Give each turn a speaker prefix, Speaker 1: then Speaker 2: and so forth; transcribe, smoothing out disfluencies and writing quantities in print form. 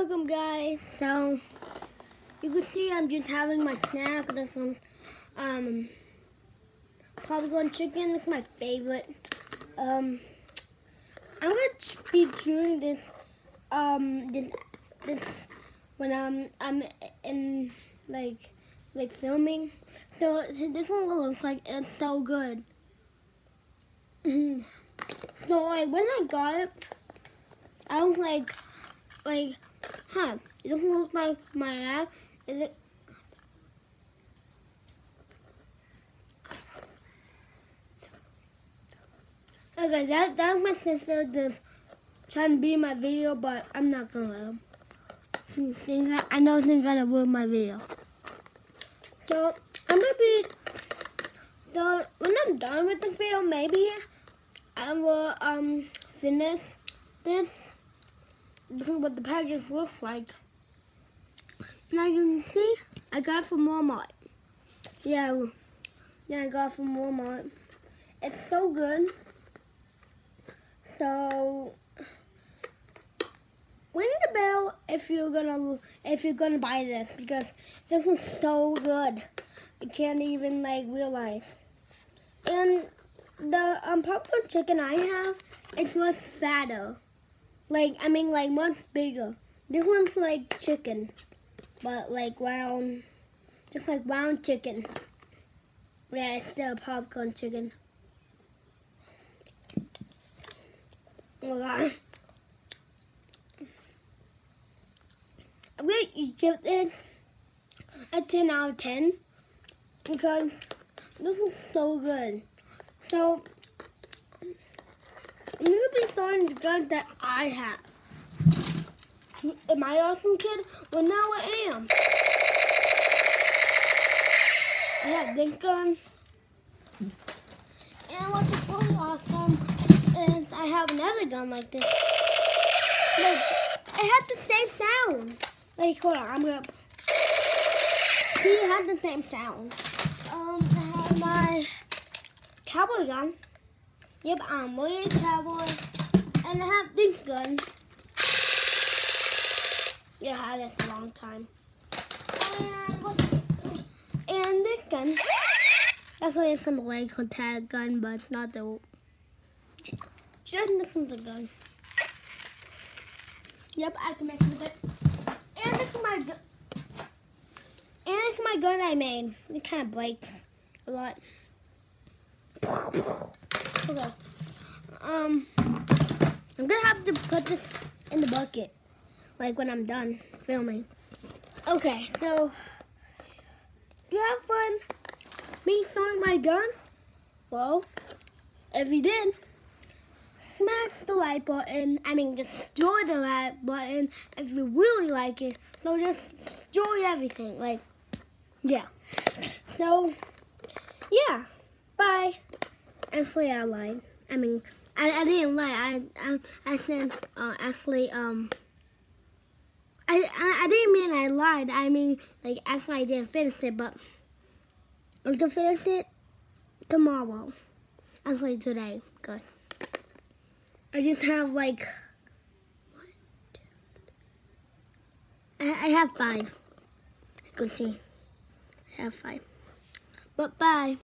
Speaker 1: Welcome guys. So you can see I'm just having my snack. This one's popcorn chicken. It's my favorite. I'm gonna be doing this this when I'm in like filming. So this one looks like it's so good. So like when I got it, I was like, huh, it doesn't look like my app. Is it? Okay, that's my sister just trying to be in my video, but I'm not gonna let him. I know she's gonna ruin my video. So I'm gonna be, so when I'm done with the video, maybe I will finish this. This is what the package looks like. Now you can see, I got it from Walmart. Yeah, I got it from Walmart. It's so good. So ring the bell if you're gonna buy this, because this is so good. You can't even realize. And the popcorn chicken I have, it's much fatter. Much bigger. This one's like chicken, but round, just like round chicken. Yeah, it's still popcorn chicken. Oh God. I'm gonna give it a 10 out of 10 because this is so good. So I'm gonna be starting the gun that I have. Am I awesome, kid? Well, now I am. I have this gun. And what's so awesome is I have another gun like this. It has the same sound. Hold on, I'm gonna. See, it has the same sound. I have my cowboy gun. Yep, I'm really a cowboy. And I have this gun. Yeah, I had this a long time. And this gun. Actually, it's an electrical tag gun, but it's not the. Just this one's a gun. Yep, I can make it with it. And this is my gun. And it's my gun I made. It kind of breaks a lot. Okay. I'm gonna have to put this in the bucket, when I'm done filming. Okay, so you have fun me throwing my gun? Well, if you did, smash the like button. Just enjoy the like button if you really like it. So just enjoy everything. Yeah. So, yeah. Bye. Actually, I lied. I didn't lie. I said, actually, I didn't mean I lied. Actually, I didn't finish it, but I can finish it tomorrow. Actually, today. Good. I just have, what? I have 5. You can see. I have 5. But bye.